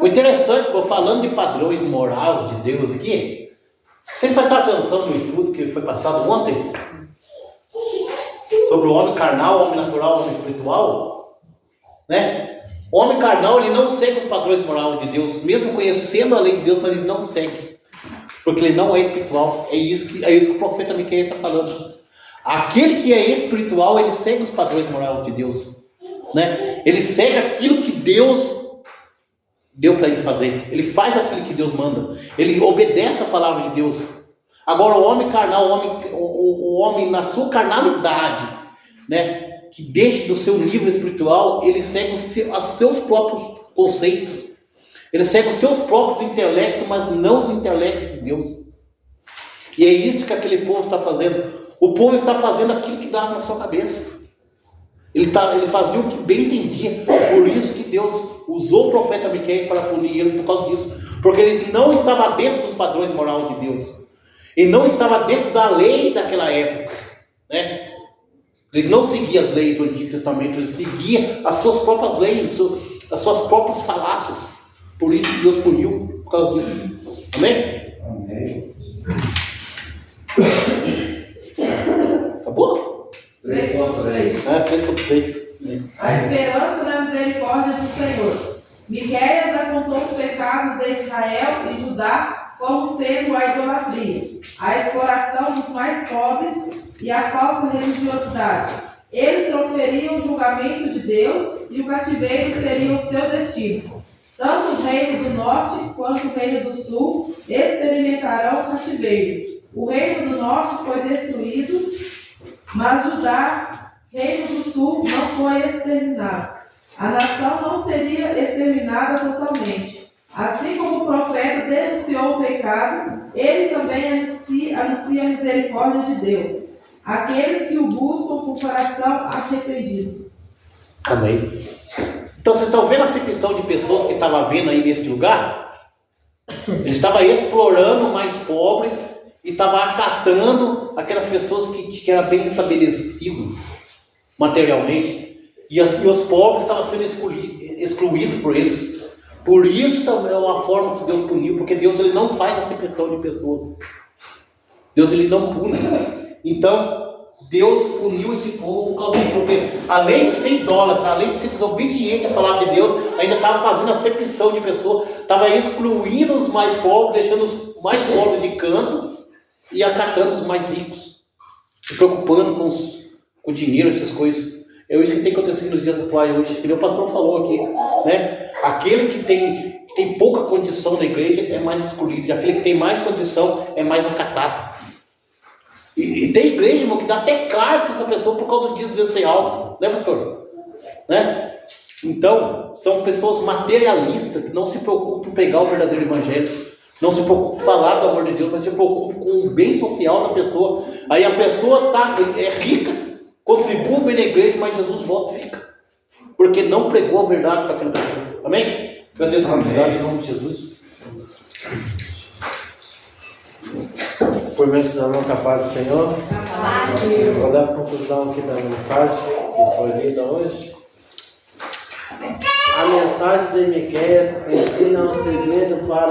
O interessante, falando de padrões morais de Deus aqui, vocês prestaram atenção no estudo que foi passado ontem? Sobre o homem carnal, o homem natural, o homem espiritual? Né? O homem carnal, ele não segue os padrões morais de Deus, mesmo conhecendo a lei de Deus, mas ele não segue. Porque ele não é espiritual. É isso que o profeta Miqueias está falando. Aquele que é espiritual, ele segue os padrões morais de Deus. Né? Ele segue aquilo que Deus deu para ele fazer. Ele faz aquilo que Deus manda. Ele obedece a palavra de Deus. Agora o homem carnal, o homem na sua carnalidade, né, que deixa do seu nível espiritual, ele segue os seus próprios conceitos. Ele segue os seus próprios intelectos, mas não os intelectos de Deus. E é isso que aquele povo está fazendo. O povo está fazendo aquilo que dava na sua cabeça. Ele fazia o que bem entendia. Por isso que Deus usou o profeta Miqueias para punir eles por causa disso. Porque eles não estavam dentro dos padrões morais de Deus. E não estavam dentro da lei daquela época. Né? Eles não seguiam as leis do Antigo Testamento. Eles seguiam as suas próprias leis, as suas próprias falácias. Por isso que Deus puniu por causa disso. Amém? Amém. Acabou? 3.3. 3.3. A esperança da misericórdia do Senhor. Miqueias apontou os pecados de Israel e Judá como sendo a idolatria, a exploração dos mais pobres e a falsa religiosidade. Eles proferiam o julgamento de Deus e o cativeiro seria o seu destino. Tanto o reino do norte quanto o reino do sul experimentarão o cativeiro. O reino do norte foi destruído, mas Judá, reino do sul, não foi exterminado. A nação não seria exterminada totalmente. Assim como o profeta denunciou o pecado, ele também anuncia a misericórdia de Deus, aqueles que o buscam com o coração arrependido. Amém. Então vocês estão vendo a acepção de pessoas que estavam vendo aí neste lugar? Eles estavam explorando mais pobres e estava acatando aquelas pessoas que eram bem estabelecidas materialmente, e os pobres estavam sendo excluídos por eles. Por isso também é uma forma que Deus puniu, porque Deus ele não faz acepção de pessoas. Deus ele não pune. Então, Deus puniu esse povo por causa disso, porque além de ser idólatra, além de ser desobediente à palavra de Deus, ainda estava fazendo acepção de pessoas, estava excluindo os mais pobres, deixando os mais pobres de canto e acatando os mais ricos, se preocupando com o dinheiro, essas coisas. É isso que tem acontecido nos dias atuais hoje, que o pastor falou aqui, né? Aquele que tem pouca condição na igreja é mais excluído, e aquele que tem mais condição é mais acatado. E tem igreja, irmão, que dá até carta para essa pessoa por causa do dízimo de ser alto, né, pastor? Né? Então, são pessoas materialistas que não se preocupam em pegar o verdadeiro evangelho, não se preocupam em falar do amor de Deus, mas se preocupam com o bem social da pessoa. Aí a pessoa é rica, contribui bem na igreja, mas Jesus volta e fica, porque não pregou a verdade para aquela pessoa. Amém? Agradeço a oportunidade em nome de Jesus. Por meio da nunca paz do Senhor. Vou dar a conclusão aqui da mensagem que foi lida hoje. A mensagem de Miqueias ensina um segredo para